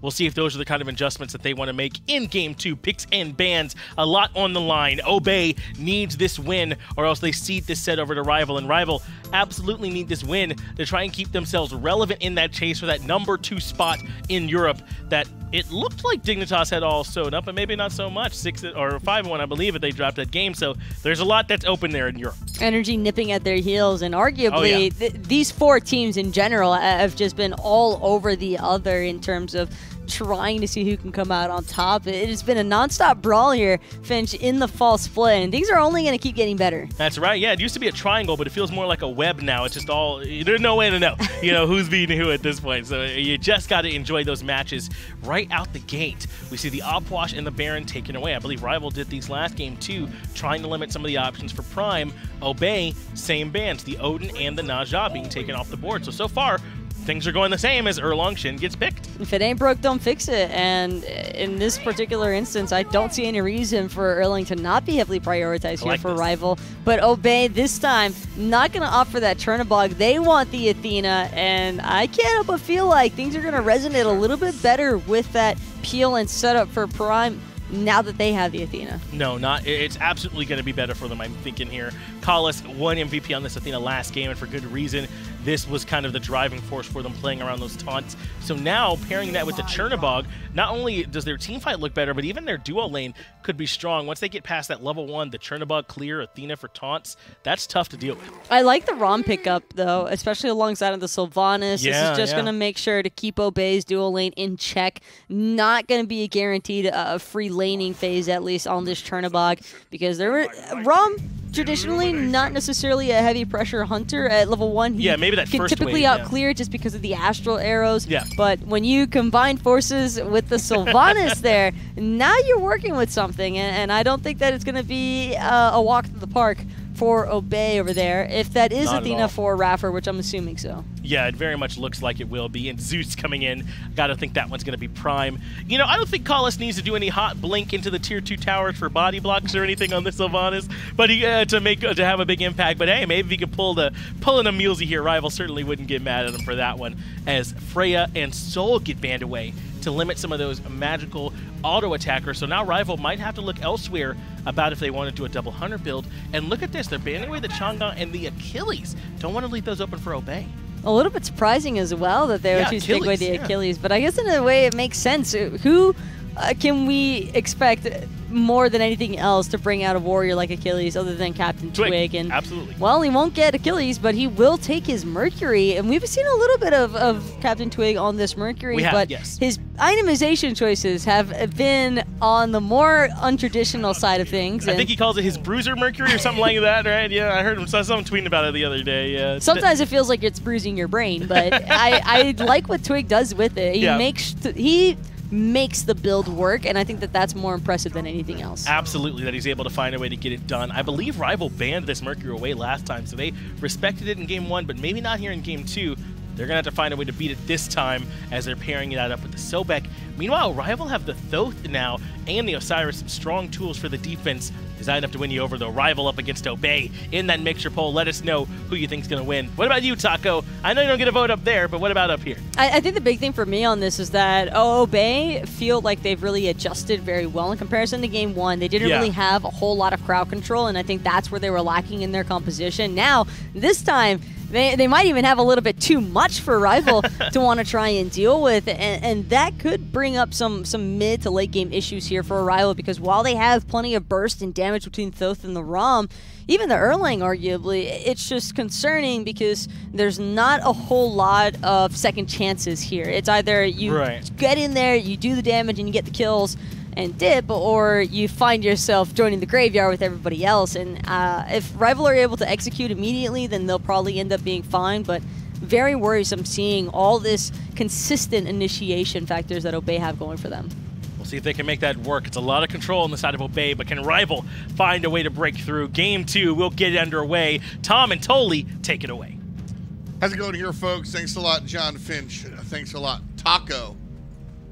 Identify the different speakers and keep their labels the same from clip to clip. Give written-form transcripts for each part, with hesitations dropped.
Speaker 1: We'll see if those are the kind of adjustments that they want to make in Game 2. Picks and bans, a lot on the line. Obey needs this win, or else they cede this set over to RivaL, and RivaL absolutely need this win to try and keep themselves relevant in that chase for that #2 spot in Europe that it looked like Dignitas had all sewed up, but maybe not so much. 5-1, I believe, if they dropped that game. So there's a lot that's open there in Europe.
Speaker 2: Energy nipping at their heels, and arguably these 4 teams in general have just been all over the other in terms of trying to see who can come out on top. It has been a non-stop brawl here, Finch, in the fall split, and things are only going to keep getting better.
Speaker 1: That's right. Yeah, it used to be a triangle, but it feels more like a web now. It's just all, there's no way to know, who's beating who at this point. So you just got to enjoy those matches right out the gate. We see the Opwash and the Baron taken away. I believe RivaL did these last game too, trying to limit some of the options for Prime. Obey, same bans, the Odin and the Naja being taken off the board. So far, things are going the same as Erlang Shen gets picked.
Speaker 2: If it ain't broke, don't fix it. And in this particular instance, I don't see any reason for Erlang to not be heavily prioritized here for RivaL. But Obey, this time, not going to opt for that Chernobog. They want the Athena, and I can't help but feel like things are going to resonate a little bit better with that peel and setup for Prime now that they have the Athena.
Speaker 1: No, not. It's absolutely going to be better for them, I'm thinking here. Kalis won MVP on this Athena last game, and for good reason. This was kind of the driving force for them playing around those taunts. So now, pairing that with the Chernobog, not only does their team fight look better, but even their duo lane could be strong. Once they get past that level 1, the Chernobog clear, Athena for taunts, that's tough to deal with.
Speaker 2: I like the Rom pickup, though, especially alongside of the Sylvanus. This is just going to make sure to keep Obey's duo lane in check. Not going to be a guaranteed free laning phase, at least on this Chernobog, because Rom traditionally not necessarily a heavy pressure hunter at level 1. He
Speaker 1: maybe that
Speaker 2: can
Speaker 1: first
Speaker 2: typically
Speaker 1: wave,
Speaker 2: out clear just because of the astral arrows.
Speaker 1: Yeah.
Speaker 2: But when you combine forces with the Sylvanus there, now you're working with something, and I don't think that it's going to be a walk to the park for Obey over there, if that is Athena for iRaffer, which I'm assuming so.
Speaker 1: Yeah, it very much looks like it will be. And Zeus coming in, gotta think that one's gonna be Prime. I don't think Kalis needs to do any hot blink into the tier 2 towers for body blocks or anything on the Sylvanus, but to have a big impact. But hey, maybe if he could pull in a Mulesy here, RivaL certainly wouldn't get mad at him for that one. As Freya and Soul get banned away to limit some of those magical auto attackers. So now RivaL might have to look elsewhere about if they want to do a double hunter build. And look at this, they're banning away the Chang'e and the Achilles. Don't want to leave those open for Obey.
Speaker 2: A little bit surprising as well that they would choose to take away the Achilles, but I guess in a way it makes sense. Who can we expect more than anything else to bring out a warrior like Achilles other than CaptainTwig? And
Speaker 1: absolutely.
Speaker 2: Well, he won't get Achilles, but he will take his Mercury, and we've seen a little bit of CaptainTwig on this Mercury, his itemization choices have been on the more untraditional side of things.
Speaker 1: I think he calls it his Bruiser Mercury or something like that, right? Yeah, I heard him someone tweeting about it the other day. Yeah.
Speaker 2: Sometimes it feels like it's bruising your brain, but I like what Twig does with it. He makes the build work, and I think that that's more impressive than anything else.
Speaker 1: Absolutely, that he's able to find a way to get it done. I believe RivaL banned this Mercury away last time, so they respected it in Game 1, but maybe not here in Game 2. They're going to have to find a way to beat it this time as they're pairing it out up with the Sobek. Meanwhile, RivaL have the Thoth now and the Osiris, some strong tools for the defense. Is that enough to win you over, though? RivaL up against Obey in that mixture poll. Let us know who you think is going to win. What about you, Taco? I know you don't get a vote up there, but what about up here?
Speaker 2: I think the big thing for me on this is that Obey feel like they've really adjusted very well in comparison to Game 1. They didn't really have a whole lot of crowd control, and I think that's where they were lacking in their composition. Now, this time, they might even have a little bit too much for RivaL to want to try and deal with, and that could bring up some mid to late game issues here for RivaL, because while they have plenty of burst and damage between Thoth and the Rom, even the Erlang arguably, it's just concerning because there's not a whole lot of second chances here. It's either you get in there, you do the damage, and you get the kills and dip, or you find yourself joining the graveyard with everybody else. And if RivaL are able to execute immediately, then they'll probably end up being fine, but very worrisome seeing all this consistent initiation factors that Obey have going for them.
Speaker 1: We'll see if they can make that work. It's a lot of control on the side of Obey, but can RivaL find a way to break through? Game 2 will get underway. Tom and Toli take it away.
Speaker 3: How's it going here, folks? Thanks a lot, John Finch. Thanks a lot, Taco.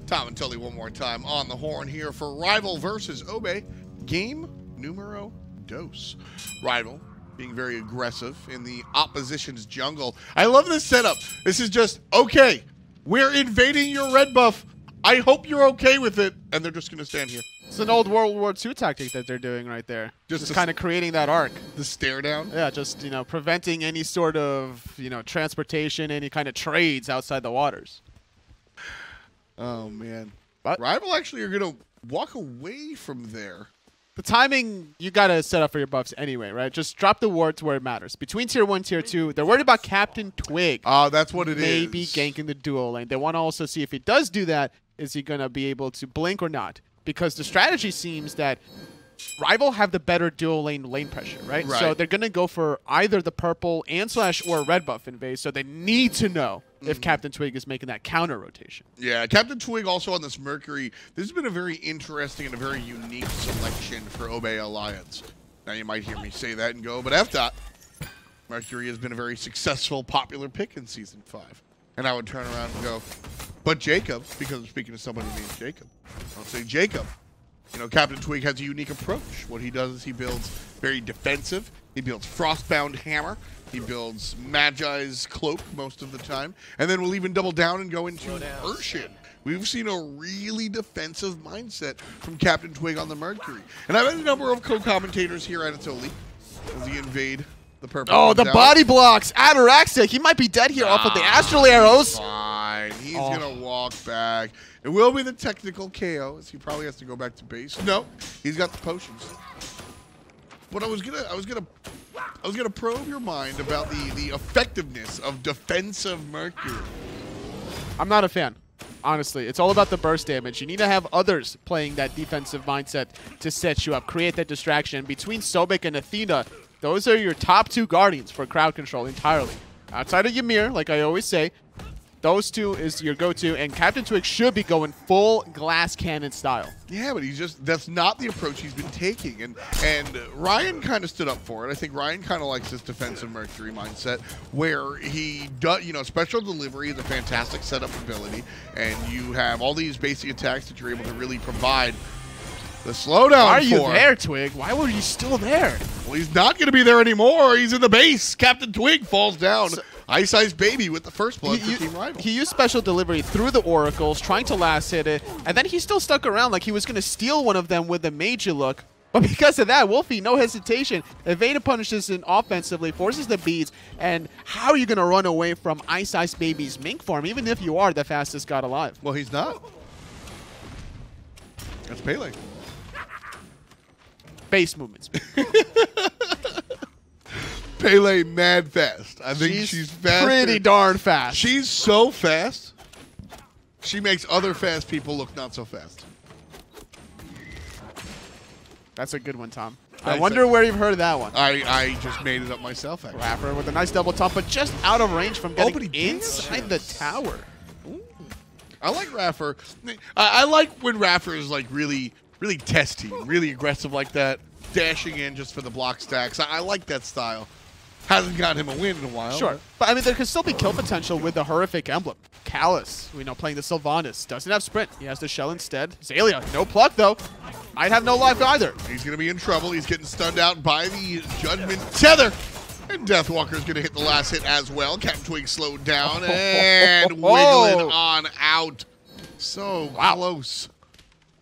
Speaker 3: Tom and Tully one more time on the horn here for RivaL versus Obey. Game numero dos. RivaL being very aggressive in the opposition's jungle. I love this setup. This is just, okay, we're invading your red buff. I hope you're okay with it, and they're just going to stand here.
Speaker 4: It's an old World War II tactic that they're doing right there. Just kind of creating that arc.
Speaker 3: The stare down?
Speaker 4: Yeah, just, you know, preventing any sort of, you know, transportation, any kind of trades outside the waters.
Speaker 3: Oh, man.
Speaker 4: But
Speaker 3: RivaL actually are going to walk away from there.
Speaker 4: the timing, you got to set up for your buffs anyway, right? Just drop the wards where it matters. Between tier 1 tier 2, they're worried about CaptainTwig.
Speaker 3: Oh, that's what it
Speaker 4: maybe
Speaker 3: is.
Speaker 4: ganking the dual lane. They want to also see if he does do that, is he going to be able to blink or not? Because the strategy seems that RivaL have the better dual lane pressure, right? So they're going to go for either the purple and / or red buff in base, so they need to know if CaptainTwig is making that counter rotation.
Speaker 3: Yeah, CaptainTwig also on this Mercury. This has been a very interesting and a very unique selection for Obey Alliance. Now you might hear me say that and go, but F. Mercury has been a very successful, popular pick in Season 5. And I would turn around and go, but Jacob, because I'm speaking to somebody named Jacob, I'll say Jacob. You know, CaptainTwig has a unique approach. What he does is he builds very defensive. He builds Frostbound Hammer. He builds Magi's Cloak most of the time. And then we'll even double down and go into Urshin. We've seen a really defensive mindset from CaptainTwig on the Mercury. And I've had a number of co-commentators here at Atoli as he invade the purple.
Speaker 4: Oh, the body blocks. Ataraxia. He might be dead here off of the astral arrows.
Speaker 3: Fine. He's going to walk back. It will be the technical KO, as he probably has to go back to base. No, he's got the potions. But I was gonna probe your mind about the effectiveness of defensive Mercury.
Speaker 4: I'm not a fan, honestly. It's all about the burst damage. You need to have others playing that defensive mindset to set you up, create that distraction. Between Sobek and Athena, those are your top 2 guardians for crowd control entirely. Outside of Ymir, like I always say, those 2 is your go-to, and CaptainTwig should be going full glass cannon style.
Speaker 3: Yeah, but that's not the approach he's been taking, and Ryan kind of stood up for it. I think Ryan kind of likes this defensive Mercury mindset, where he does, you know, special delivery is a fantastic setup ability, and you have all these basic attacks that you're able to really provide the slowdown.
Speaker 4: Why are you there, Twig? Why were you still there?
Speaker 3: Well, he's not going to be there anymore. He's in the base. CaptainTwig falls down. iCeicebaby with the first blood for Team RivaL.
Speaker 4: He used special delivery through the oracles, trying to last hit it, and then he still stuck around like he was going to steal one of them with a major look. But because of that, Wlfy, no hesitation, evaded punishes in offensively, forces the beads, and how are you going to run away from iCeicebaby's mink form, even if you are the fastest god alive?
Speaker 3: Well, he's not. That's Pele.
Speaker 4: Base movements.
Speaker 3: Pele mad fast. I think she's fast.
Speaker 4: Pretty darn fast.
Speaker 3: She's so fast, she makes other fast people look not so fast.
Speaker 4: That's a good one, Tom. I wonder where you've heard of that one.
Speaker 3: I just made it up myself, actually.
Speaker 4: iRaffer with a nice double top, but just out of range from getting inside the tower.
Speaker 3: Ooh. I like Raffer. I like when Raffer is like really testy, really aggressive like that, dashing in just for the block stacks. I like that style. Hasn't gotten him a win in a while.
Speaker 4: Sure. But I mean, there could still be kill potential with the horrific emblem. Callus, we know, playing the Sylvanus. Doesn't have sprint. He has the shell instead. Xaliea, no pluck, though. Might have no life either.
Speaker 3: He's going to be in trouble. He's getting stunned out by the Judgment Tether. And Deathwalker's going to hit the last hit as well. CaptainTwig slowed down and wiggling on out. So close.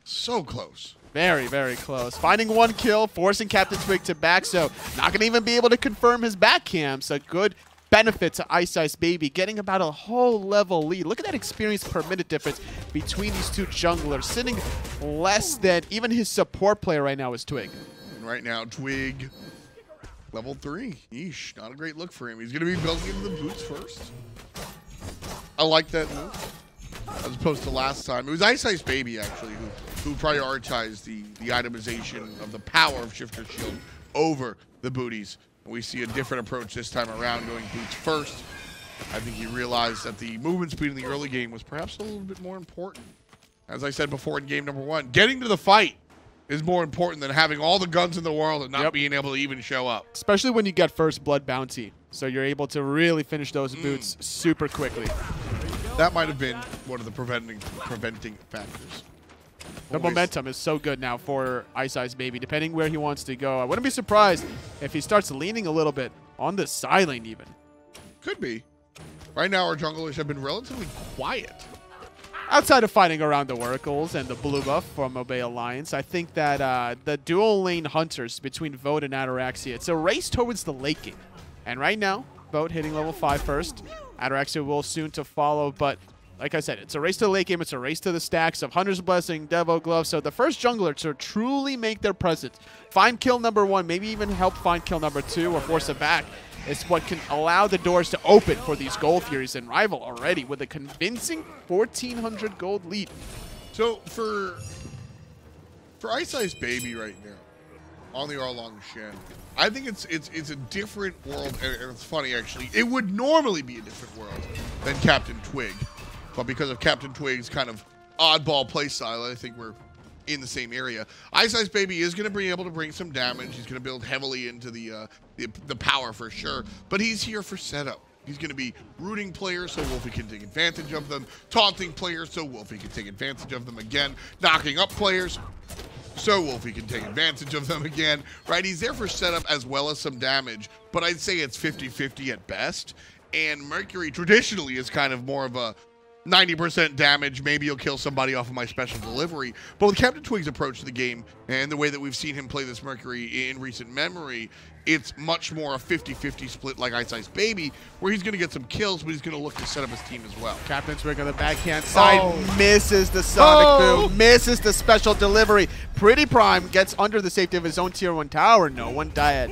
Speaker 3: So close.
Speaker 4: Very, very close. Finding 1 kill, forcing CaptainTwig to back, so not going to even be able to confirm his back camps. A good benefit to iCeicebaby, getting about a whole level lead. Look at that experience per minute difference between these 2 junglers, sitting less than even his support player right now is Twig.
Speaker 3: And right now, Twig, level 3. Yeesh, not a great look for him. He's going to be building into the boots first. I like that move. As opposed to last time. It was iCeicebaby, actually, who prioritized the itemization of the power of Shifter Shield over the booties. And we see a different approach this time around, going boots first. I think he realized that the movement speed in the early game was perhaps a little bit more important. As I said before in game number 1, getting to the fight is more important than having all the guns in the world and not being able to even show up.
Speaker 4: Especially when you get first blood bounty. So you're able to really finish those boots super quickly.
Speaker 3: That might have been one of the preventing factors.
Speaker 4: The momentum is so good now for iCeicebaby, depending where he wants to go. I wouldn't be surprised if he starts leaning a little bit on the side lane even.
Speaker 3: Could be. Right now, our junglers have been relatively quiet.
Speaker 4: outside of fighting around the Oracles and the blue buff from Obey Alliance, I think that the dual lane hunters between Vote and Ataraxia, it's a race towards the late game. And right now, Vote hitting level 5 first. Ataraxia will soon to follow, but like I said, it's a race to the late game. It's a race to the stacks of Hunter's Blessing, Devo Glove. So the first jungler to truly make their presence, find kill number 1, maybe even help find kill number 2 or force it back, is what can allow the doors to open for these gold furies. And RivaL already with a convincing 1,400 gold lead.
Speaker 3: So for iceicebaby right now on the Erlang Shen, I think it's a different world, and it's funny actually. It would normally be a different world than CaptainTwig, but because of CaptainTwig's kind of oddball playstyle, I think we're in the same area. iceicebaby is going to be able to bring some damage. He's going to build heavily into the power for sure, but he's here for setup. He's going to be rooting players so Wlfy can take advantage of them, taunting players so Wlfy can take advantage of them again, knocking up players so Wlfy can take advantage of them again, right? He's there for setup as well as some damage, but I'd say it's 50-50 at best. And Mercury traditionally is kind of more of a 90% damage, maybe you'll kill somebody off of my special delivery. But with CaptainTwig's approach to the game and the way that we've seen him play this Mercury in recent memory, it's much more a 50-50 split like iceicebaby, where he's going to get some kills, but he's going to look to set up his team as well.
Speaker 4: CaptainTwig on the backhand side, misses the Sonic Boom, misses the special delivery. PrettyPriMe gets under the safety of his own tier 1 tower. No one died.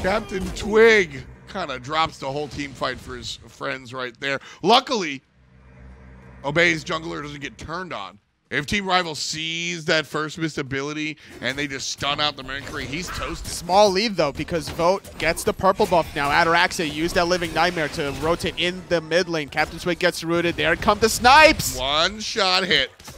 Speaker 3: CaptainTwig kind of drops the whole team fight for his friends right there. Luckily, Obey's jungler doesn't get turned on. If Team RivaL sees that first missed ability and they just stun out the Mercury, he's toasted.
Speaker 4: Small lead, though, because Vote gets the purple buff now. Ataraxia used that Living Nightmare to rotate in the mid lane. CaptainTwig gets rooted. There come the snipes.
Speaker 3: One shot hit. The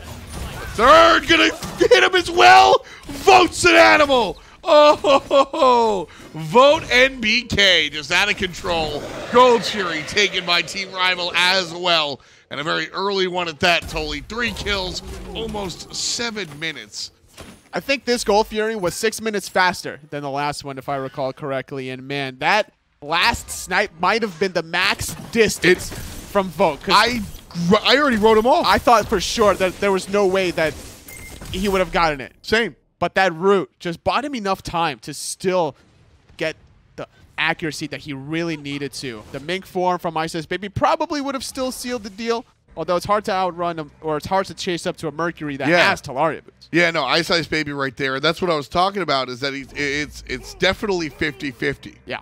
Speaker 3: third gonna hit him as well. Vote's an animal. Oh, Vote NBK just out of control. Gold Fury taken by Team RivaL as well. And a very early one at that, Tully. 3 kills, almost 7 minutes.
Speaker 4: I think this Gold Fury was 6 minutes faster than the last one, if I recall correctly. And man, that last snipe might have been the max distance from Vote.
Speaker 3: I already wrote him off.
Speaker 4: I thought for sure that there was no way that he would have gotten it.
Speaker 3: Same.
Speaker 4: But that route just bought him enough time to still get the accuracy that he really needed to. The Mink form from iceicebaby probably would have still sealed the deal, although it's hard to outrun him, or it's hard to chase up to a Mercury that has Talaria boots.
Speaker 3: Yeah, no, iceicebaby right there. That's what I was talking about, is that it's definitely 50-50.
Speaker 4: Yeah.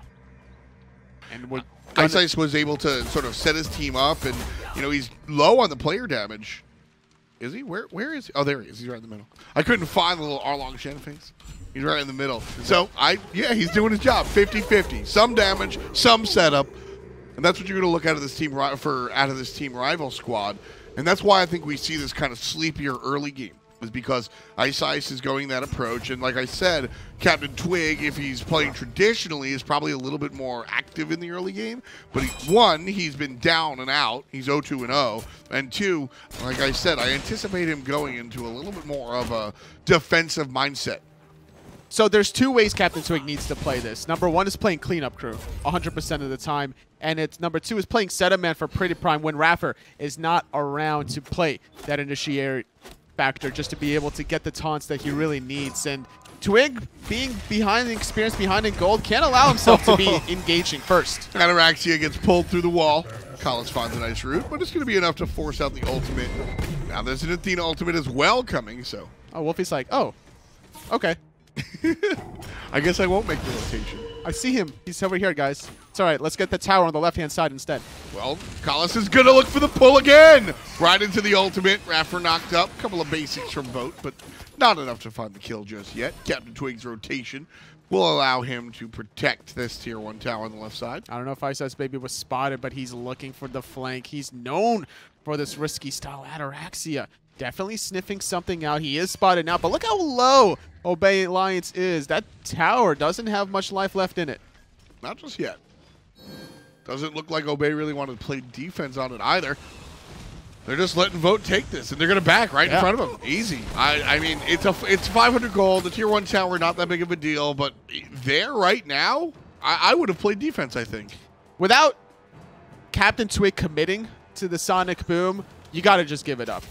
Speaker 4: And
Speaker 3: Iceice was able to sort of set his team up, and, you know, he's low on the player damage. Is he? Where is he? Oh, there he is. He's right in the middle. I couldn't find the little Erlang Shen face. He's right in the middle. So, yeah, he's doing his job. 50-50. Some damage, some setup. And that's what you're going to look out of this team out of this Team RivaL squad. And that's why I think we see this kind of sleepier early game, is because Ice is going that approach. And like I said, CaptainTwig, if he's playing traditionally, is probably a little bit more active in the early game. But one, he's been down and out. He's 0-2-0. And 2, like I said, I anticipate him going into a little bit more of a defensive mindset.
Speaker 4: So there's 2 ways CaptainTwig needs to play this. Number 1 is playing cleanup crew 100% of the time. And it's number 2 is playing setup man for PrettyPriMe when iRaffer is not around to play that initiator factor, just to be able to get the taunts that he really needs. And Twig, being behind the experience, behind in gold, can't allow himself to be engaging first.
Speaker 3: Ataraxia gets pulled through the wall. Collis finds a nice route, but it's going to be enough to force out the ultimate. Now there's an Athena ultimate as well coming, so.
Speaker 4: Oh, Wlfy's like, oh, okay.
Speaker 3: I guess I won't make the rotation.
Speaker 4: I see him. He's over here, guys. It's all right. Let's get the tower on the left-hand side instead.
Speaker 3: Well, Collis is going to look for the pull again. Right into the ultimate. iRaffer knocked up. A couple of basics from Vote, but not enough to find the kill just yet. CaptainTwig's rotation will allow him to protect this tier 1 tower on the left side.
Speaker 4: I don't know if iceicebaby was spotted, but he's looking for the flank. He's known for this risky style. Ataraxia definitely sniffing something out. He is spotted now, but look how low Obey Alliance is. That tower doesn't have much life left in it.
Speaker 3: Not just yet. Doesn't look like Obey really wanted to play defense on it either. They're just letting Vote take this, and they're going to back right in front of him. Easy. I mean, it's 500 gold. The tier 1 tower, not that big of a deal, but there right now, I would have played defense, I think.
Speaker 4: Without CaptainTwig committing to the Sonic Boom, you got to just give it up.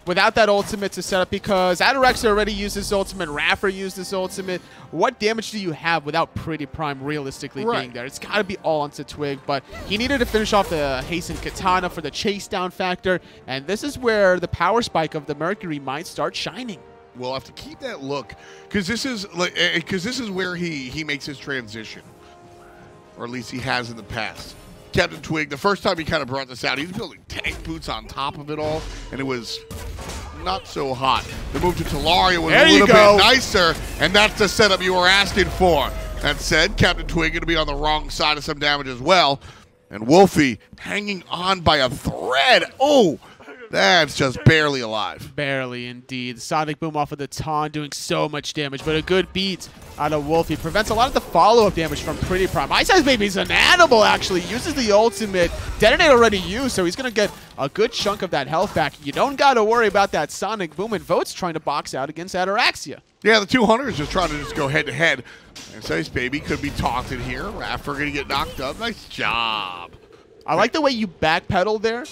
Speaker 4: without that ultimate to set up, because Ataraxia already used his ultimate, iRaffer used his ultimate. What damage do you have without PrettyPriMe realistically being there? It's got to be all onto Twig, but he needed to finish off the hastened katana for the chase down factor, and this is where the power spike of the Mercury might start shining.
Speaker 3: We'll have to keep that look, because this is where he makes his transition, or at least he has in the past. CaptainTwig, the first time he kind of brought this out, he was building tank boots on top of it all, and it was not so hot. The move to Talaria was a little bit nicer, and that's the setup you were asking for. That said, CaptainTwig going to be on the wrong side of some damage as well, and Wlfy hanging on by a thread. Oh, that's just barely alive.
Speaker 4: Barely, indeed. Sonic Boom off of the taunt doing so much damage, but a good beat out of Wlfy prevents a lot of the follow-up damage from PrettyPriMe. iceicebaby's an animal, actually. Uses the ultimate. Detonate already used, so he's going to get a good chunk of that health back. You don't got to worry about that Sonic Boom, and Vote's trying to box out against Ataraxia.
Speaker 3: Yeah, the 200 is just trying to go head-to-head. iceicebaby could be taunted here. iRaffer going to get knocked up. Nice job.
Speaker 4: I like the way you backpedal there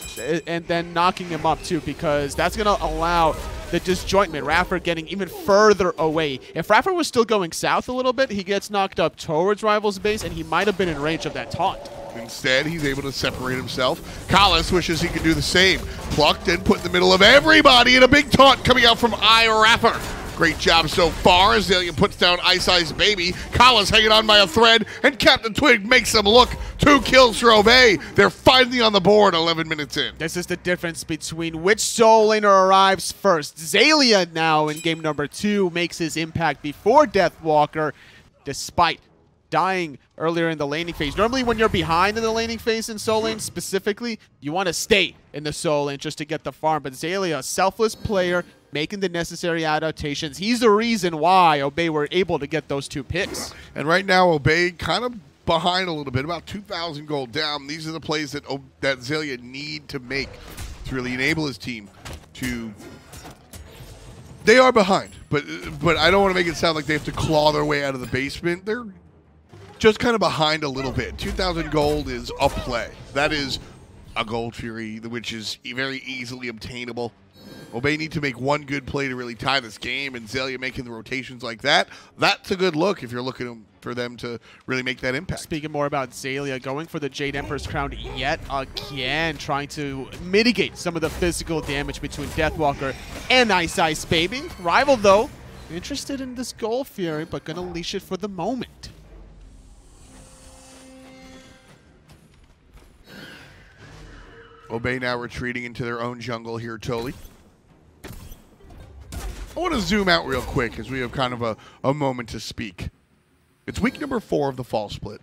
Speaker 4: and then knocking him up too, because that's going to allow the disjointment. iRaffer getting even further away. If iRaffer was still going south a little bit, he gets knocked up towards Rival's base, and he might have been in range of that taunt.
Speaker 3: Instead, he's able to separate himself. Kalis wishes he could do the same. Plucked and put in the middle of everybody, and a big taunt coming out from iRaffer. Great job so far. Xaliea puts down iceicebaby. Kalis hanging on by a thread, and CaptainTwig makes them look. 2 kills for Obey. They're finally on the board 11 minutes in.
Speaker 4: This is the difference between which soul laner arrives first. Xaliea now in game number 2 makes his impact before Deathwalker, despite dying earlier in the laning phase. Normally when you're behind in the laning phase in soul lane specifically, you want to stay in the soul lane just to get the farm. But Xaliea, a selfless player, making the necessary adaptations. He's the reason why Obey were able to get those 2 picks.
Speaker 3: And right now, Obey kind of behind a little bit, about 2,000 gold down. These are the plays that Xaliea need to make to really enable his team to... They are behind, but I don't want to make it sound like they have to claw their way out of the basement. They're just kind of behind a little bit. 2,000 gold is a play. That is a Gold Fury, which is very easily obtainable. Obey need to make one good play to really tie this game, and Xaliea making the rotations like that, that's a good look if you're looking for them to really make that impact.
Speaker 4: Speaking more about Xaliea, going for the Jade Emperor's Crown yet again, trying to mitigate some of the physical damage between Deathwalker and iceicebaby. RivaL, though, interested in this Gold Fury, but going to leash it for the moment.
Speaker 3: Obey now retreating into their own jungle here, Toli. I want to zoom out real quick as we have kind of a moment to speak. It's week number 4 of the fall split.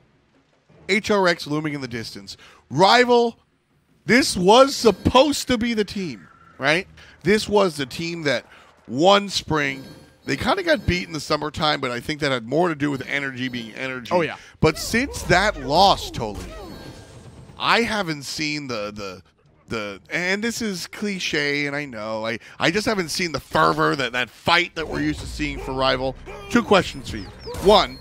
Speaker 3: HRX looming in the distance. RivaL, this was supposed to be the team, right? This was the team that won spring. They kind of got beat in the summertime, but I think that had more to do with energy being energy.
Speaker 4: Oh, yeah.
Speaker 3: But since that loss, Toli, I haven't seen and this is cliche, and I know, I just haven't seen the fervor, that fight that we're used to seeing for RivaL. 2 questions for you. 1,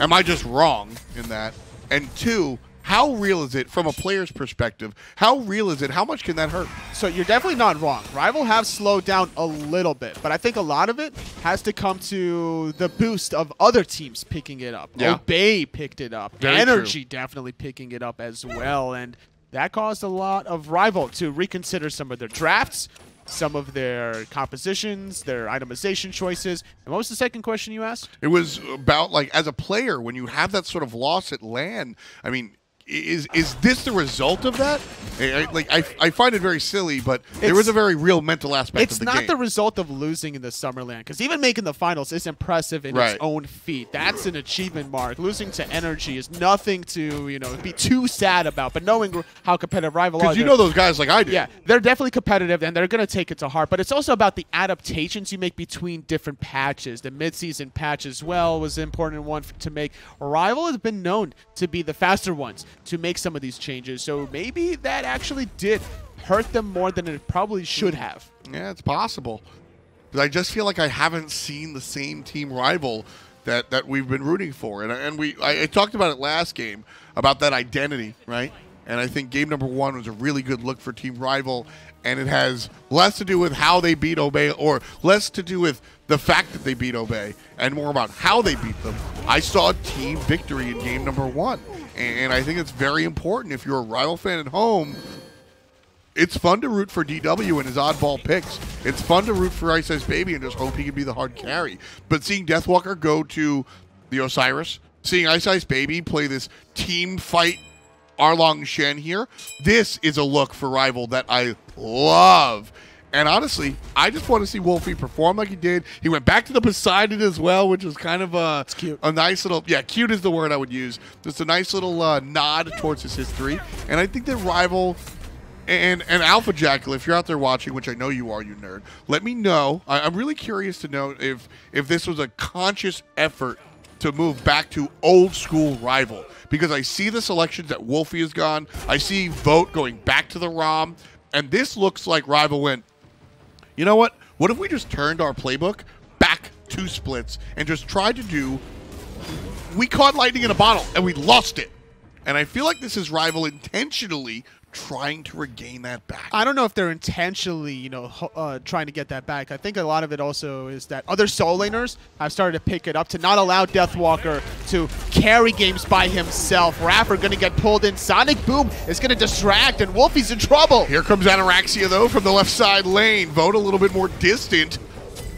Speaker 3: am I just wrong in that? And 2, how real is it from a player's perspective? How real is it? How much can that hurt?
Speaker 4: So you're definitely not wrong. RivaL have slowed down a little bit, but I think a lot of it has to come to the boost of other teams picking it up.
Speaker 3: Yeah.
Speaker 4: Obey picked it up.
Speaker 3: Very
Speaker 4: Energy
Speaker 3: true.
Speaker 4: definitely picking it up as well, and that caused a lot of RivaL to reconsider some of their drafts, some of their compositions, their itemization choices. And what was the second question you asked?
Speaker 3: It was about, like, as a player, when you have that sort of loss at LAN, I mean, is this the result of that? I find it very silly, but there is a very real mental aspect of the game.
Speaker 4: It's not the result of losing in the Summerland, because even making the finals is impressive in its own feat. That's an achievement mark. Losing to Energy is nothing to be too sad about, but knowing how competitive RivaL are.
Speaker 3: Because you know those guys like I do.
Speaker 4: Yeah, they're definitely competitive, and they're going to take it to heart, but it's also about the adaptations you make between different patches. The mid-season patch as well was an important one to make. RivaL has been known to be the faster ones to make some of these changes, so maybe that actually did hurt them more than it probably should have.
Speaker 3: Yeah, it's possible. But I just feel like I haven't seen the same team RivaL that we've been rooting for. And I talked about it last game, about that identity, right? And I think game number 1 was a really good look for Team RivaL, and it has less to do with how they beat Obey, or less to do with the fact that they beat Obey, and more about how they beat them. I saw a team victory in game number 1, and I think it's very important. If you're a RivaL fan at home, it's fun to root for DW and his oddball picks. It's fun to root for iceicebaby and just hope he can be the hard carry. But seeing Deathwalker go to the Osiris, seeing iceicebaby play this team fight Erlang Shen here, this is a look for RivaL that I love. And honestly, I just want to see Wlfy perform like he did. He went back to the Poseidon as well, which was kind of a nice little, yeah, cute is the word I would use. Just a nice little nod towards his history. And I think that RivaL and Alpha Jackal, if you're out there watching, which I know you are, you nerd, let me know. I'm really curious to know if this was a conscious effort to move back to old school RivaL, because I see the selections that Wlfy has gone. I see Vote going back to the ROM, and this looks like RivaL went, you know what? What if we just turned our playbook back 2 splits and just tried to do, we caught lightning in a bottle and we lost it. And I feel like this is RivaL intentionally trying to regain that back.
Speaker 4: I don't know if they're intentionally, you know, trying to get that back. I think a lot of it also is that other soul laners have started to pick it up to not allow Deathwalker to carry games by himself. iRaffer going to get pulled in. Sonic Boom is going to distract, and Wlfy's in trouble.
Speaker 3: Here comes Ataraxia, though, from the left side lane. Vote a little bit more distant.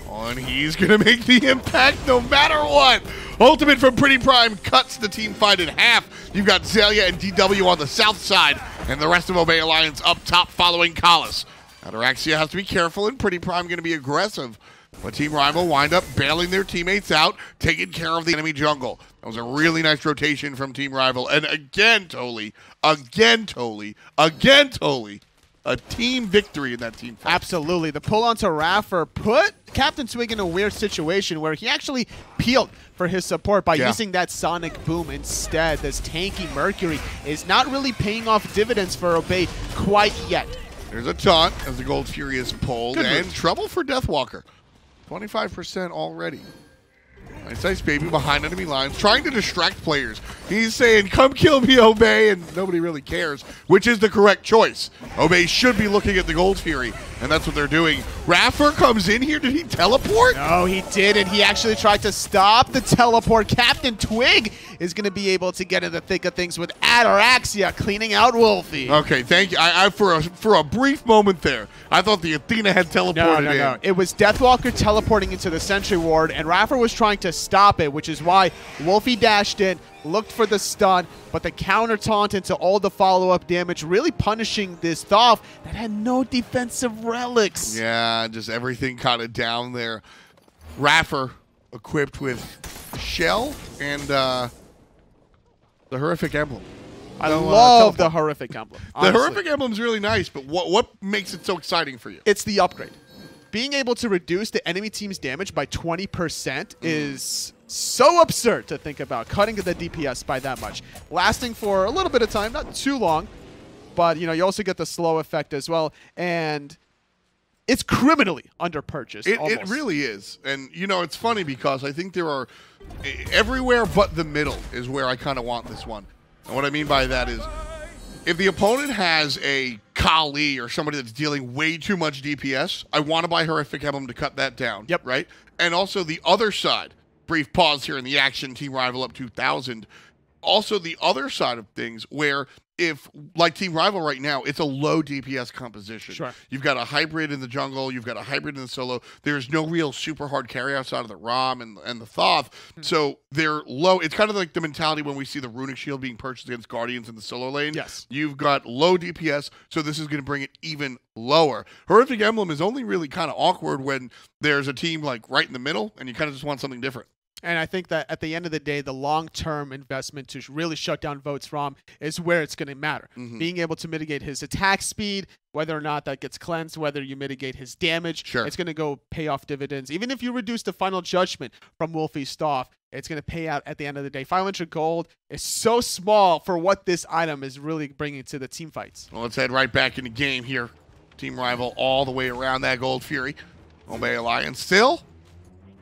Speaker 3: And he's going to make the impact no matter what. Ultimate from PrettyPriMe cuts the team fight in half. You've got Xaliea and DW on the south side, and the rest of Obey Alliance up top following Collis. Ataraxia has to be careful, and PrettyPriMe going to be aggressive. But Team RivaL wind up bailing their teammates out, taking care of the enemy jungle. That was a really nice rotation from Team RivaL. And again, Tolly, a team victory in that team fight.
Speaker 4: Absolutely. The pull onto iRaffer put CaptainTwig in a weird situation where he actually peeled for his support by using that Sonic Boom instead. This tanky Mercury is not really paying off dividends for Obey quite yet.
Speaker 3: There's a taunt as the Gold Fury is pulled, and
Speaker 4: move.
Speaker 3: trouble for Deathwalker. 25% already. iceicebaby behind enemy lines, trying to distract players. He's saying, come kill me, Obey, and nobody really cares, which is the correct choice. Obey should be looking at the Gold Fury, and that's what they're doing. iRaffer comes in here. Did he teleport?
Speaker 4: No, he didn't. He actually tried to stop the teleport. CaptainTwig is going to be able to get in the thick of things with Ataraxia cleaning out Wlfy.
Speaker 3: Okay, thank you. I for a brief moment there, I thought the Athena had teleported in.
Speaker 4: No. It was Deathwalker teleporting into the Sentry Ward, and iRaffer was trying to stop it, which is why Wlfy dashed in, looked for the stun, but the counter taunt into all the follow-up damage, really punishing this Thoth that had no defensive relics.
Speaker 3: Yeah, just everything kind of down there. iRaffer equipped with Shell and the Horrific Emblem.
Speaker 4: I love the Horrific Emblem.
Speaker 3: The Horrific Emblem is really nice, but what makes it so exciting for you?
Speaker 4: It's the upgrade. Being able to reduce the enemy team's damage by 20% is so absurd to think about, cutting the DPS by that much. Lasting for a little bit of time, not too long, but you know, you also get the slow effect as well, and it's criminally underpurchased.
Speaker 3: It really is. And you know, it's funny because I think there are everywhere but the middle is where I kind of want this one. And what I mean by that is, if the opponent has a Kali or somebody that's dealing way too much DPS, I want to buy Horrific Emblem to cut that down.
Speaker 4: Yep.
Speaker 3: Right? And also the other side, brief pause here in the action, Team RivaL up 2,000. Also the other side of things where if, like Team RivaL right now, it's a low DPS composition.
Speaker 4: Sure.
Speaker 3: You've got a hybrid in the jungle. You've got a hybrid in the solo. There's no real super hard carry outside of the Ram and the Thoth. So they're low. It's kind of like the mentality when we see the Runic Shield being purchased against Guardians in the solo lane.
Speaker 4: Yes.
Speaker 3: You've got low DPS, so this is going to bring it even lower. Horrific Emblem is only really kind of awkward when there's a team like right in the middle and you kind of just want something different.
Speaker 4: And I think that at the end of the day, the long-term investment to really shut down Vote's ROM is where it's going to matter. Being able to mitigate his attack speed, whether or not that gets cleansed, whether you mitigate his damage, it's going to go pay off dividends. Even if you reduce the final judgment from Wlfy's Thoth, it's going to pay out at the end of the day. 500 gold is so small for what this item is really bringing to the team fights.
Speaker 3: Well, let's head right back into game here. Team RivaL all the way around that Gold Fury. Obey Alliance still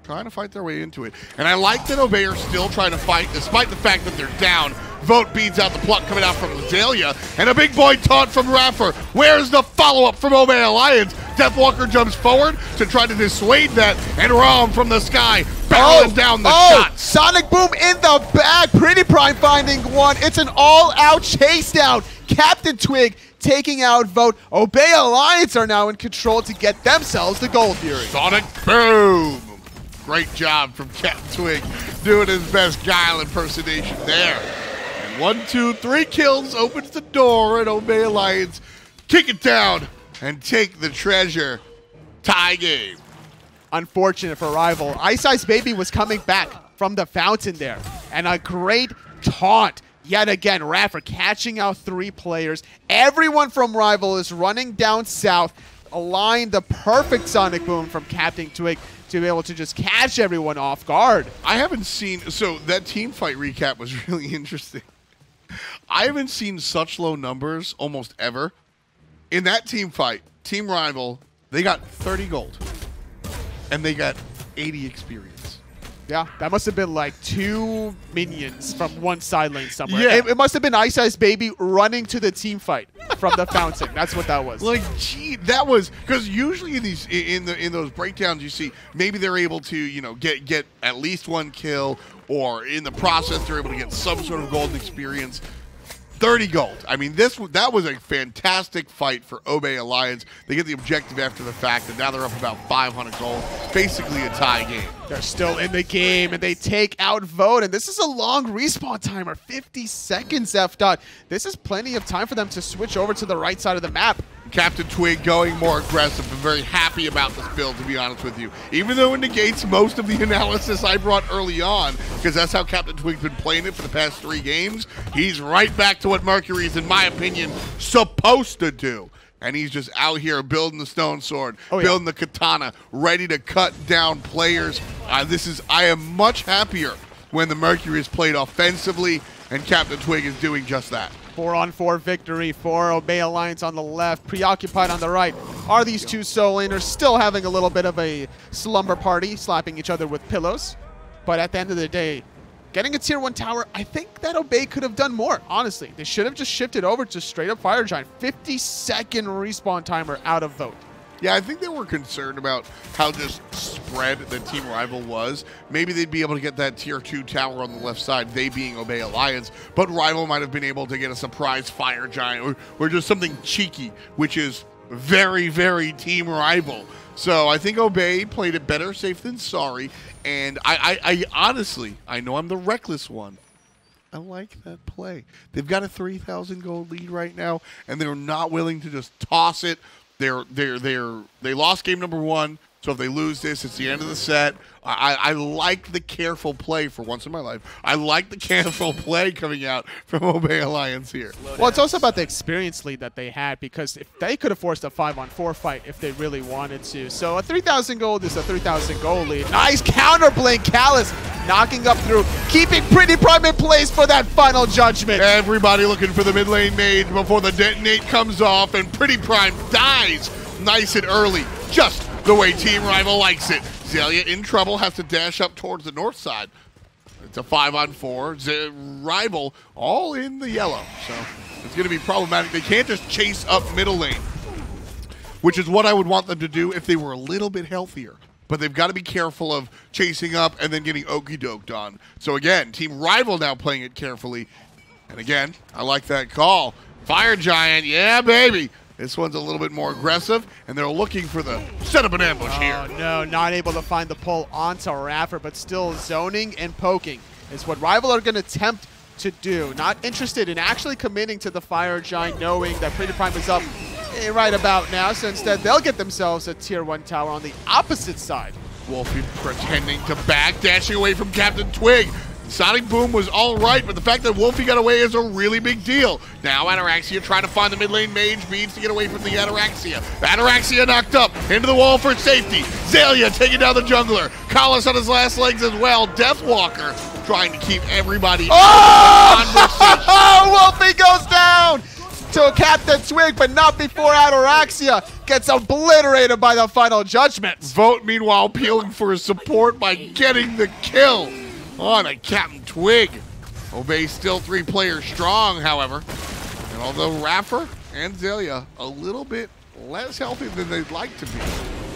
Speaker 3: trying to fight their way into it. And I like that Obey are still trying to fight, despite the fact that they're down. Vote beats out the pluck coming out from Xaliea, and a big boy taunt from iRaffer. Where's the follow-up from Obey Alliance? Deathwalker jumps forward to try to dissuade that, and Rama from the sky barreling down the shot.
Speaker 4: Sonic Boom in the back. PrettyPriMe finding one. It's an all-out chase down. CaptainTwig taking out Vote. Obey Alliance are now in control to get themselves the Gold Fury.
Speaker 3: Sonic Boom. Great job from CaptainTwig doing his best Guile impersonation there. And 1, 2, 3 kills opens the door, and Obey Alliance kick it down and take the treasure. Tie game.
Speaker 4: Unfortunate for RivaL. iCeicebaby was coming back from the fountain there. And a great taunt. Yet again, iRaffer catching out 3 players. Everyone from RivaL is running down south. Aligned the perfect Sonic Boom from CaptainTwig to be able to just catch everyone off guard.
Speaker 3: I haven't seen, so that team fight recap was really interesting. I haven't seen such low numbers almost ever. In that team fight, Team RivaL, they got 30 gold. And they got 80 experience.
Speaker 4: Yeah, that must have been like 2 minions from one side lane somewhere.
Speaker 3: Yeah.
Speaker 4: It must have been iCeicebaby running to the team fight from the fountain. That's what that was.
Speaker 3: Like, gee, that was because usually in these in those breakdowns you see maybe they're able to, you know, get at least 1 kill, or in the process they're able to get some sort of golden experience. 30 gold. I mean, that was a fantastic fight for Obey Alliance. They get the objective after the fact, and now they're up about 500 gold. Basically a tie game.
Speaker 4: They're still in the game, and they take out Vote, and this is a long respawn timer, 50 seconds, F. This is plenty of time for them to switch over to the right side of the map.
Speaker 3: CaptainTwig going more aggressive. I'm very happy about this build, to be honest with you. Even though it negates most of the analysis I brought early on, because that's how CaptainTwig's been playing it for the past 3 games. He's right back to what Mercury's, in my opinion, supposed to do. And he's just out here building the stone sword, building the katana, ready to cut down players. I am much happier when the Mercury is played offensively, and CaptainTwig is doing just that.
Speaker 4: 4-on-4 victory for Obey Alliance on the left, preoccupied on the right. Are these 2 solo laners still having a little bit of a slumber party, slapping each other with pillows? But at the end of the day, getting a tier 1 tower, I think that Obey could have done more, honestly. They should have just shifted over to straight up Fire Giant. 50-second respawn timer out of Vote.
Speaker 3: Yeah, I think they were concerned about how just spread the Team RivaL was. Maybe they'd be able to get that tier 2 tower on the left side, they being Obey Alliance, but RivaL might have been able to get a surprise Fire Giant or just something cheeky, which is very, very Team RivaL. So I think Obey played it better safe than sorry, and I honestly, I know I'm the reckless one. I like that play. They've got a 3,000 gold lead right now, and they're not willing to just toss it. They lost game number 1, so if they lose this, it's the end of the set. I like the careful play for once in my life. I like the careful play coming out from Obey Alliance here.
Speaker 4: Well, it's also about the experience lead that they had, because if they could have forced a 5-on-4 fight if they really wanted to. So a 3,000 gold is a 3,000 gold lead. Nice counter blink, Callus knocking up through, keeping PrettyPriMe in place for that final judgment.
Speaker 3: Everybody looking for the mid lane mage before the detonate comes off, and PrettyPriMe dies nice and early, just the way Team RivaL likes it. Xaliea in trouble, has to dash up towards the north side. It's a 5-on-4. RivaL all in the yellow, so it's going to be problematic. They can't just chase up middle lane, which is what I would want them to do if they were a little bit healthier. But they've got to be careful of chasing up and then getting okey-doked on. So again, Team RivaL now playing it carefully. And again, I like that call. Fire Giant, yeah, baby. This one's a little bit more aggressive, and they're looking for the set up an ambush here.
Speaker 4: Oh, no, not able to find the pull onto iRaffer, but still zoning and poking is what RivaL are going to attempt to do. Not interested in actually committing to the Fire Giant, knowing that PrettyPriMe is up right about now, so instead they'll get themselves a tier 1 tower on the opposite side.
Speaker 3: Wlfy pretending to back, dashing away from CaptainTwig. Sonic Boom was all right, but the fact that Wlfy got away is a really big deal. Now Ataraxia trying to find the mid lane mage, needs to get away from the Ataraxia. Ataraxia knocked up into the wall for safety. Xaliea taking down the jungler. Collis on his last legs as well. Deathwalker trying to keep everybody
Speaker 4: Wlfy goes down to CaptainTwig, but not before Ataraxia gets obliterated by the final judgment.
Speaker 3: Vote, meanwhile, appealing for his support by getting the kill on a CaptainTwig. Obey still 3 players strong, however. And although iRaffer and Xaliea a little bit less healthy than they'd like to be,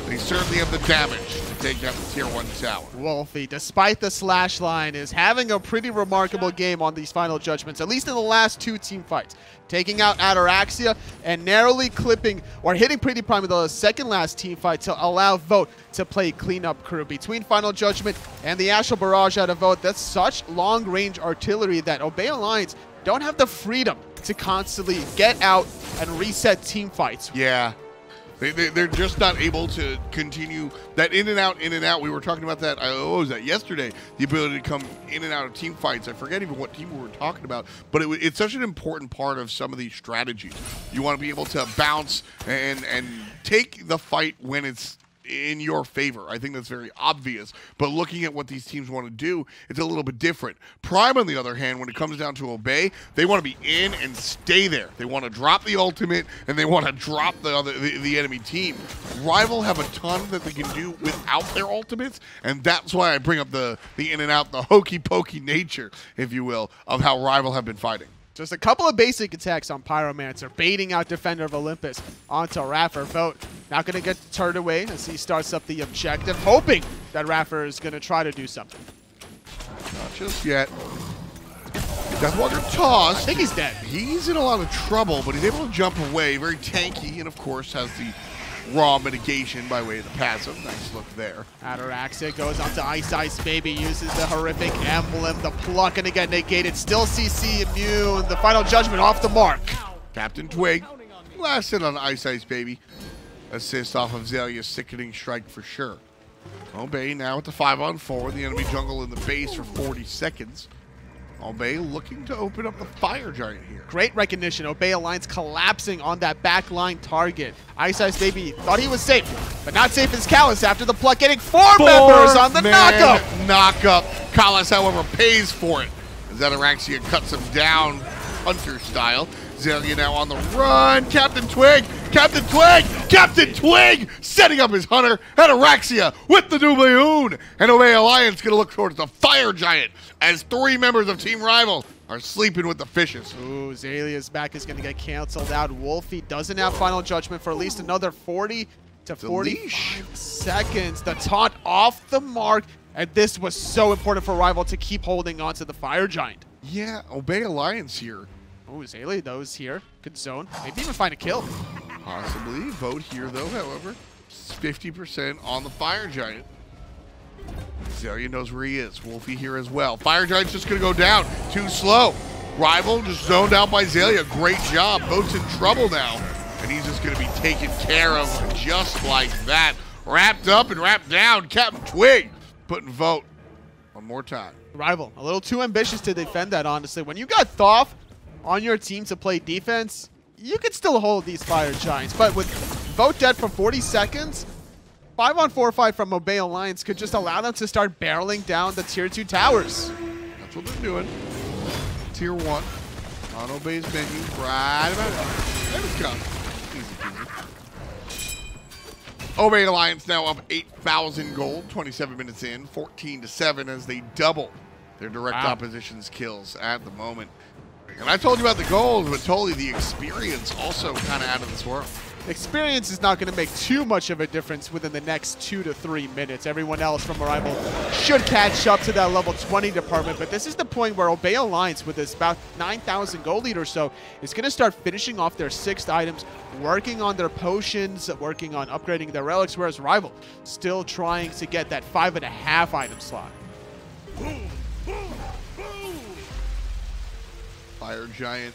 Speaker 3: they certainly have the damage to take out the tier 1 tower.
Speaker 4: Wlfy, despite the slash line, is having a pretty remarkable game on these final judgments, at least in the last 2 team fights. Taking out Ataraxia and narrowly clipping or hitting PrettyPriMe in the second last team fight to allow Vote to play cleanup crew. Between Final Judgment and the Astral Barrage out of Vote, that's such long-range artillery that Obey Alliance don't have the freedom to constantly get out and reset team fights.
Speaker 3: Yeah. They're just not able to continue that in and out. We were talking about that, what was that, yesterday? The ability to come in and out of team fights. I forget even what team we were talking about, but it's such an important part of some of these strategies. You want to be able to bounce and take the fight when it's in your favor. I think that's very obvious, but looking at what these teams want to do, it's a little bit different. Prime, on the other hand, when it comes down to Obey, they want to be in and stay there. They want to drop the ultimate, and they want to drop the enemy team. RivaL have a ton that they can do without their ultimates, and that's why I bring up the in and out, the hokey-pokey nature, if you will, of how RivaL have been fighting.
Speaker 4: Just a couple of basic attacks on Pyromancer, baiting out Defender of Olympus onto iRaffer. Vote not going to get turned away as he starts up the objective, hoping that iRaffer is going to try to do something.
Speaker 3: Not just yet. Deathwalker tossed.
Speaker 4: I think he's dead.
Speaker 3: He's in a lot of trouble, but he's able to jump away. Very tanky, and of course has the raw mitigation by way of the passive. Nice look there.
Speaker 2: Ataraxia
Speaker 4: goes onto iCeicebaby, uses the horrific emblem. The pluck going to get negated. Still CC immune. The final judgment off the mark.
Speaker 3: CaptainTwig lasted on iCeicebaby. Assist off of Xalia's sickening strike for sure. Obey now with the 5-on-4. The enemy jungle in the base for 40 seconds. Obey looking to open up the Fire Giant here.
Speaker 4: Great recognition. Obey Alliance collapsing on that backline target. iCeicebaby thought he was safe, but not safe as Callus after the pluck, getting 4 members on the knockup.
Speaker 3: Callus, however, pays for it. As Ataraxia cuts him down, Hunter style. Xaliea now on the run. CaptainTwig setting up his Hunter. Ataraxia with the Doubloon. And Obey Alliance going to look towards the Fire Giant as 3 members of Team RivaL are sleeping with the fishes.
Speaker 4: Ooh, Xalia's back is going to get canceled out. Wlfy doesn't have Final Judgment for at least another 40 to 45 seconds. The taunt off the mark. And this was so important for RivaL to keep holding on to the Fire Giant.
Speaker 3: Yeah, Obey Alliance here.
Speaker 4: Oh, Xaliea, those here. Good zone. Maybe even find a kill.
Speaker 3: Possibly. Vote here, though, however. 50% on the Fire Giant. Xaliea knows where he is. Wlfy here as well. Fire Giant's just going to go down. Too slow. RivaL just zoned out by Xaliea. Great job. Vote's in trouble now. And he's just going to be taken care of just like that. Wrapped up and wrapped down. CaptainTwig putting Vote one more time.
Speaker 4: RivaL, a little too ambitious to defend that, honestly. When you got Thoth on your team to play defense, you could still hold these Fire Giants. But with Vote dead for 40 seconds, 5-on-4 fight from Obey Alliance could just allow them to start barreling down the tier 2 towers.
Speaker 3: That's what they're doing. Tier 1 on Obey's menu right about now. There we go. Easy peasy. Obey Alliance now up 8,000 gold, 27 minutes in, 14-7 as they double their direct opposition's kills at the moment. And I told you about the goals, but totally the experience also kind of out of this world.
Speaker 4: Experience is not going to make too much of a difference within the next 2 to 3 minutes. Everyone else from RivaL should catch up to that level 20 department, but this is the point where Obey Alliance, with this about 9,000 gold lead or so, is going to start finishing off their 6th items, working on their potions, working on upgrading their relics, whereas RivaL still trying to get that 5.5 item slot.
Speaker 3: Fire Giant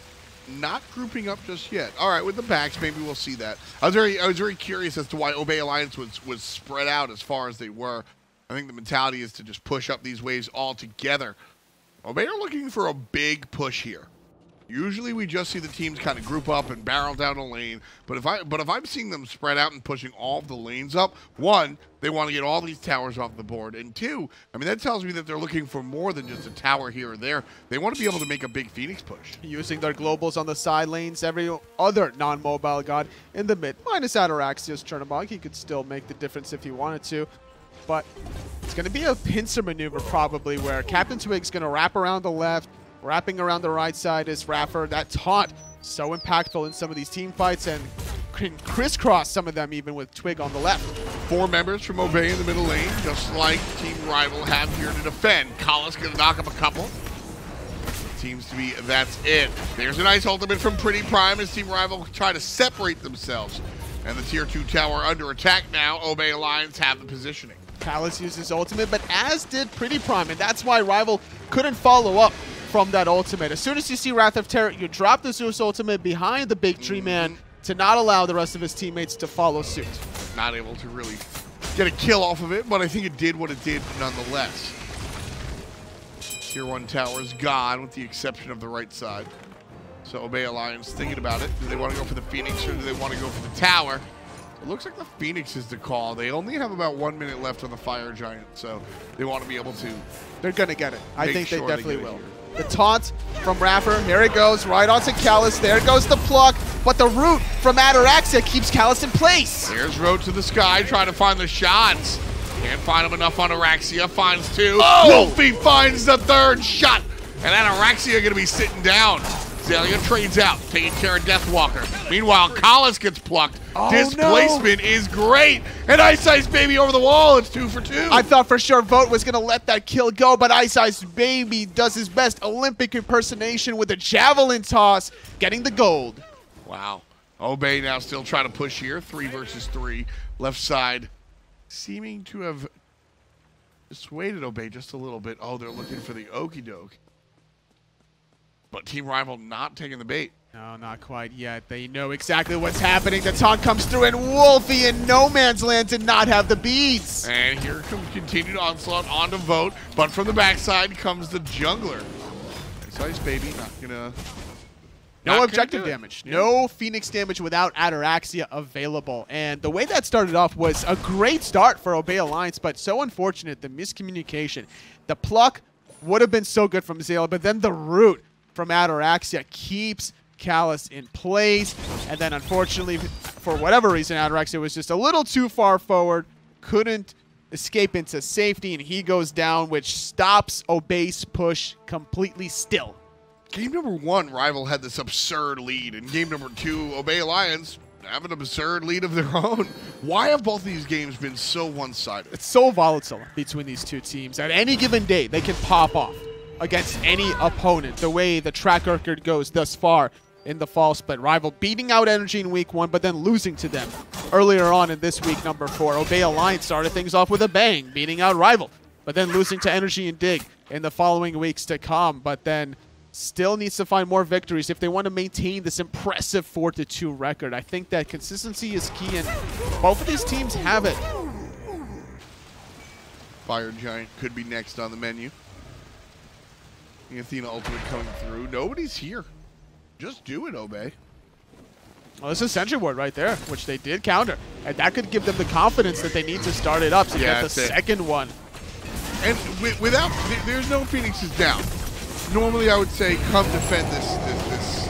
Speaker 3: not grouping up just yet. All right, with the backs, maybe we'll see that. I was very curious as to why Obey Alliance was spread out as far as they were. I think the mentality is to just push up these waves all together. Obey are looking for a big push here. Usually we just see the teams kind of group up and barrel down a lane, but if I'm seeing them spread out and pushing all of the lanes up, 1, they want to get all these towers off the board, and 2, I mean, that tells me that they're looking for more than just a tower here or there. They want to be able to make a big Phoenix push.
Speaker 4: Using their globals on the side lanes, every other non-mobile god in the mid, minus Ataraxia's Chernobog. He could still make the difference if he wanted to, but it's going to be a pincer maneuver probably where CaptainTwig's going to wrap around the left, Wrapping around the right side is iRaffer. That taunt, so impactful in some of these team fights, and can crisscross some of them even with Twig on the left.
Speaker 3: 4 members from Obey in the middle lane, just like Team RivaL have here to defend. Kala's gonna knock up a couple. Seems to be that's it. There's a nice ultimate from PrettyPriMe as Team RivaL try to separate themselves. And the tier 2 tower under attack now. Obey Alliance have the positioning.
Speaker 4: Kalas uses ultimate, but as did PrettyPriMe, and that's why RivaL couldn't follow up from that ultimate. As soon as you see Wrath of Terror, you drop the Zeus ultimate behind the big tree man to not allow the rest of his teammates to follow suit.
Speaker 3: Not able to really get a kill off of it, but I think it did what it did nonetheless. Tier 1 tower is gone with the exception of the right side. So Obey Alliance thinking about it. Do they want to go for the Phoenix or do they want to go for the tower? It looks like the Phoenix is the call. They only have about 1 minute left on the Fire Giant, so they want to be able to.
Speaker 4: They're going to get it. I think they definitely will.
Speaker 3: Here.
Speaker 4: The taunt from iRaffer, here it goes, right onto Kalas. There goes the pluck, but the root from Ataraxia keeps Kalas in place.
Speaker 3: There's Road to the Sky trying to find the shots. Can't find him enough on Ataraxia, finds 2. Wlfy finds the 3rd shot, and Ataraxia going to be sitting down. Xaliea trades out, taking care of Deathwalker. Meanwhile, Kalas gets plucked. Displacement is great. And iceicebaby over the wall. It's 2 for 2.
Speaker 4: I thought for sure Vote was going to let that kill go, but iceicebaby does his best Olympic impersonation with a javelin toss, getting the gold.
Speaker 3: Wow. Obey now still trying to push here. 3 versus 3. Left side seeming to have dissuaded Obey just a little bit. Oh, they're looking for the okie doke. But Team RivaL not taking the bait.
Speaker 4: No, not quite yet. They know exactly what's happening. The taunt comes through, and Wlfy in no man's land did not have the beads.
Speaker 3: And here comes continued onslaught onto Vote, but from the backside comes the jungler. iceeicebaby not gonna.
Speaker 4: No objective damage. Yeah. No Phoenix damage without Ataraxia available. And the way that started off was a great start for Obey Alliance, but so unfortunate, the miscommunication. The pluck would have been so good from Xaliea, but then the root from Ataraxia keeps Kalas in place, and then unfortunately, for whatever reason, Ataraxia was just a little too far forward, couldn't escape into safety, and he goes down, which stops Obey's push completely still.
Speaker 3: Game number 1, RivaL had this absurd lead, and game number 2, Obey Alliance have an absurd lead of their own. Why have both these games been so one-sided?
Speaker 4: It's so volatile between these two teams. At any given day, they can pop off against any opponent, the way the track record goes thus far in the fall split. RivaL beating out Energy in week 1, but then losing to them earlier on in this week number 4. Obey Alliance started things off with a bang, beating out RivaL, but then losing to Energy and Dig in the following weeks to come, but then still needs to find more victories if they want to maintain this impressive 4-2 record. I think that consistency is key, and both of these teams have it.
Speaker 3: Fire Giant could be next on the menu. The Athena ultimate coming through. Nobody's here. Just do it, Obey.
Speaker 4: Well, this is Sentry Ward right there, which they did counter. And that could give them the confidence that they need to start it up to get the second one.
Speaker 3: And without, there's no Phoenixes down. Normally, I would say, come defend this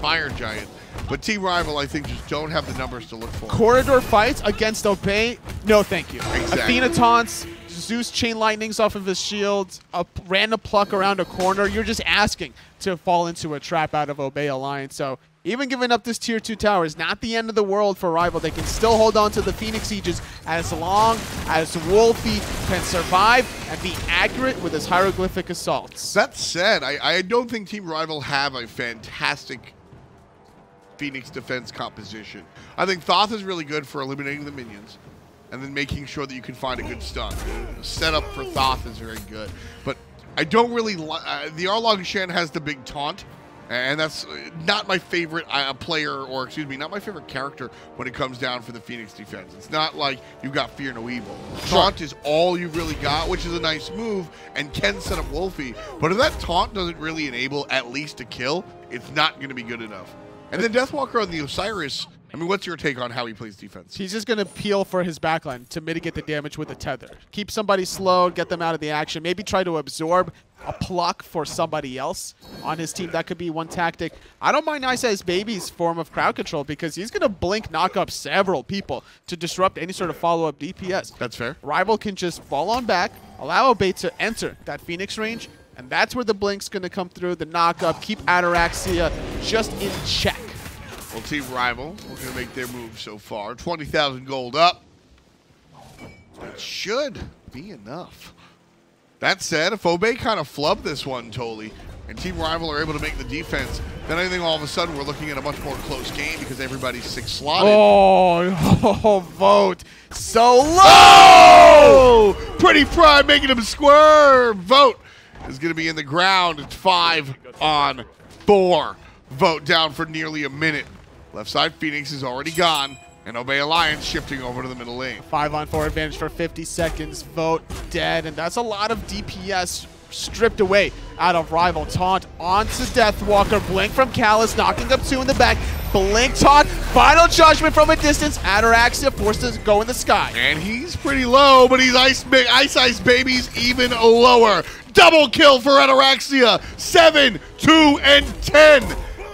Speaker 3: Fire Giant. But Team RivaL, I think, just don't have the numbers to look for.
Speaker 4: Corridor fights against Obey? No, thank you.
Speaker 3: Exactly.
Speaker 4: Athena taunts, Zeus chain lightnings off of his shield, a random pluck around a corner. You're just asking to fall into a trap out of Obey Alliance. So even giving up this tier 2 tower is not the end of the world for RivaL. They can still hold on to the Phoenix Sieges as long as Wlfy can survive and be accurate with his hieroglyphic assaults.
Speaker 3: That said, I don't think Team RivaL have a fantastic Phoenix defense composition. I think Thoth is really good for eliminating the minions and then making sure that you can find a good stun. The setup for Thoth is very good. But I don't really the Erlang Shen has the big taunt, and that's not my favorite player, or excuse me, not my favorite character when it comes down for the Phoenix defense. It's not like you've got Fear No Evil. Taunt is all you've really got, which is a nice move and can set up Wlfy. But if that taunt doesn't really enable at least a kill, it's not going to be good enough. And then Deathwalker on the Osiris, I mean, what's your take on how he plays defense?
Speaker 4: He's just going to peel for his backline to mitigate the damage with a tether. Keep somebody slowed, get them out of the action, maybe try to absorb a pluck for somebody else on his team. That could be one tactic. I don't mind iceicebaby's form of crowd control because he's going to blink knock up several people to disrupt any sort of follow-up DPS.
Speaker 3: That's fair.
Speaker 4: RivaL can just fall on back, allow Obey to enter that Phoenix range, And that's where the blink's going to come through, the knock-up, keep Ataraxia just in check.
Speaker 3: Well, Team RivaL, we're going to make their move so far. 20,000 gold up. That should be enough. That said, if Obey kind of flubbed this one totally, and Team RivaL are able to make the defense, then I think all of a sudden we're looking at a much more close game because everybody's 6 slotted.
Speaker 4: Oh, vote so low!
Speaker 3: Oh! PrettyPriMe making him squirm. Vote is going to be in the ground. It's 5 on 4. Vote down for nearly a minute. Left side Phoenix is already gone, and Obey Alliance shifting over to the middle lane.
Speaker 4: 5-on-4 advantage for 50 seconds. Vote dead, and that's a lot of DPS stripped away out of RivaL. Taunt onto Deathwalker. Blink from Callus, knocking up 2 in the back. Blink taunt, final judgment from a distance. Ataraxia forced to go in the sky.
Speaker 3: And he's pretty low, but he's icebaby's even lower. Double kill for Ataraxia. 7, 2, and 10.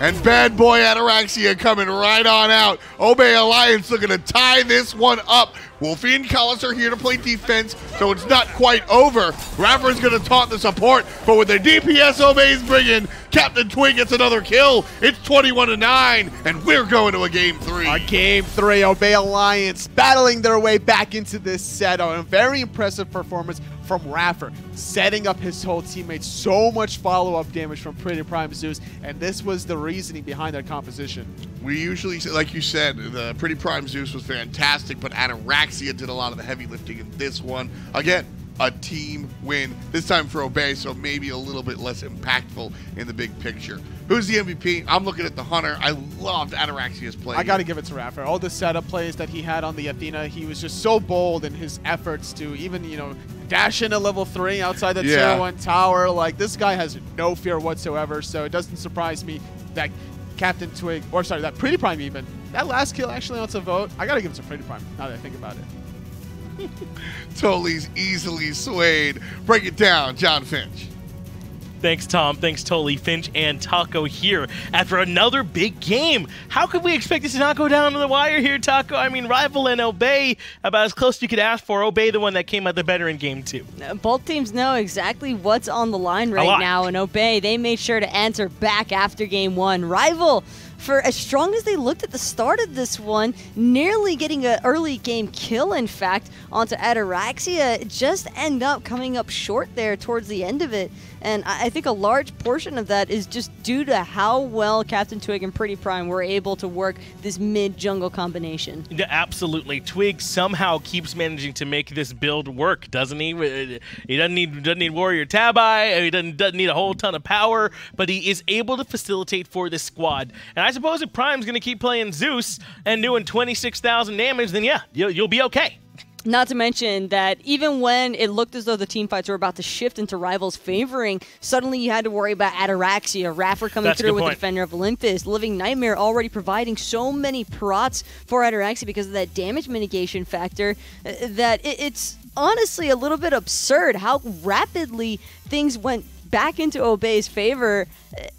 Speaker 3: And bad boy Ataraxia coming right on out. Obey Alliance looking to tie this one up. Wlfy and Callus are here to play defense, so it's not quite over. iRaffer's going to taunt the support, but with the DPS Obey's bringing, CaptainTwig gets another kill. It's 21-9, and we're going to a Game 3.
Speaker 4: A Game 3, Obey Alliance battling their way back into this set. A very impressive performance from iRaffer, setting up his whole teammates. So much follow-up damage from PrettyPriMe Zeus, and this was the reasoning behind that composition.
Speaker 3: We usually, like you said, the PrettyPriMe Zeus was fantastic, but Ataraxia did a lot of the heavy lifting in this one. Again, a team win, this time for Obey, so maybe a little bit less impactful in the big picture. Who's the MVP? I'm looking at the Hunter. I loved Ataraxia's play.
Speaker 4: I got to give it to iRaffer. All the setup plays that he had on the Athena, he was just so bold in his efforts to even, you know, dash into level 3 outside the tier 1 tower. Like, this guy has no fear whatsoever, so it doesn't surprise me that CaptainTwig, or sorry, that PrettyPriMe even, that last kill actually wants a vote. I got to give it to PrettyPriMe now that I think about it.
Speaker 3: Totally easily swayed. Break it down, John Finch.
Speaker 1: Thanks, Tom. Thanks, Totally, Finch, and Taco here after another big game. How could we expect this to not go down to the wire here, Taco? I mean, RivaL and Obey, about as close as you could ask for. Obey, the one that came out the better in Game 2.
Speaker 2: Both teams know exactly what's on the line right now, and Obey, they made sure to answer back after Game 1. RivaL, for as strong as they looked at the start of this one, nearly getting an early game kill, in fact, onto Ataraxia, just end up coming up short there towards the end of it. And I think a large portion of that is just due to how well CaptainTwig and PrettyPriMe were able to work this mid-jungle combination.
Speaker 1: Yeah, absolutely. Twig somehow keeps managing to make this build work, doesn't he? He doesn't need Warrior Tabi, he doesn't need a whole ton of power, but he is able to facilitate for this squad. And I suppose if Prime's going to keep playing Zeus and doing 26,000 damage, then yeah, you'll be okay.
Speaker 2: Not to mention that even when it looked as though the team fights were about to shift into RivaL's favoring, suddenly you had to worry about Ataraxia, iRaffer coming through with the Defender of Olympus, Living Nightmare already providing so many prots for Ataraxia because of that damage mitigation factor that it's honestly a little bit absurd how rapidly things went back into Obey's favor,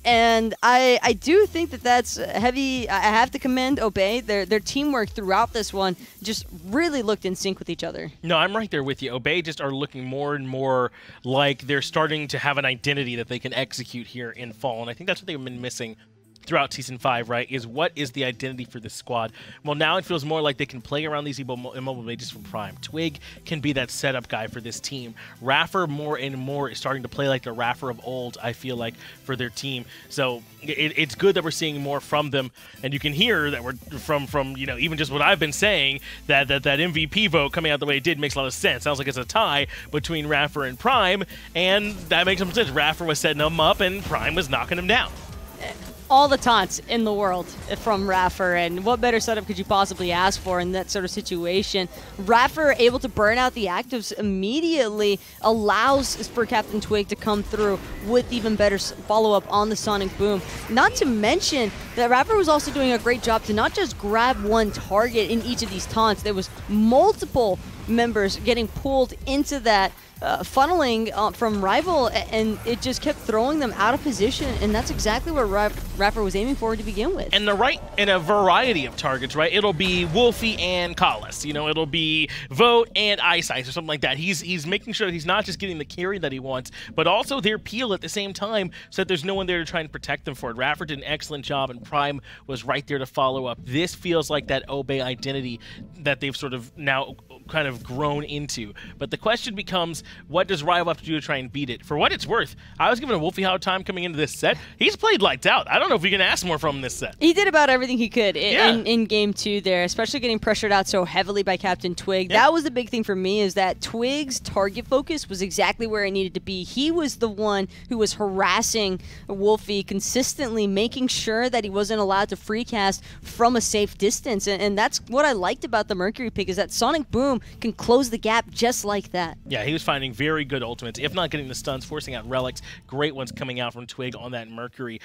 Speaker 2: and I do think that that's heavy. I have to commend Obey. Their teamwork throughout this one just really looked in sync with each other.
Speaker 1: No, I'm right there with you. Obey just are looking more and more like they're starting to have an identity that they can execute here in fall, and I think that's what they've been missing throughout Season 5, right, is what is the identity for this squad? Well, now it feels more like they can play around these immobile mages from Prime. Twig can be that setup guy for this team. iRaffer more and more is starting to play like the iRaffer of old, I feel like, for their team. So it's good that we're seeing more from them, and you can hear that we're from you know, even just what I've been saying, that MVP vote coming out the way it did makes a lot of sense. Sounds like it's a tie between iRaffer and Prime, and that makes some sense. iRaffer was setting them up, and Prime was knocking them down.
Speaker 2: All the taunts in the world from iRaffer, and what better setup could you possibly ask for in that sort of situation? iRaffer able to burn out the actives immediately allows for CaptainTwig to come through with even better follow-up on the Sonic Boom. Not to mention that iRaffer was also doing a great job to not just grab one target in each of these taunts. There was multiple members getting pulled into that funneling from RivaL, and it just kept throwing them out of position, and that's exactly what iRaffer was aiming for to begin with.
Speaker 1: And in a variety of targets, right? It'll be Wlfy and Collis, you know, it'll be Vote and Ice or something like that. He's making sure he's not just getting the carry that he wants, but also their peel at the same time, so that there's no one there to try and protect them for it. iRaffer did an excellent job, and Prime was right there to follow up. This feels like that Obey identity that they've sort of now kind of grown into. But the question becomes, what does RivaL have to do to try and beat it? For what it's worth, I was giving a Wlfy hard time coming into this set. He's played lights out. I don't know if we can ask more from him this set.
Speaker 2: He did about everything he could in game 2 there, especially getting pressured out so heavily by CaptainTwig. That was the big thing for me, is that Twig's target focus was exactly where it needed to be. He was the one who was harassing Wlfy consistently, making sure that he wasn't allowed to free cast from a safe distance. And that's what I liked about the Mercury pick, is that Sonic Boom can close the gap just like that.
Speaker 1: Yeah, he was finding very good ultimates, if not getting the stuns, forcing out relics. Great ones coming out from Twig on that Mercury.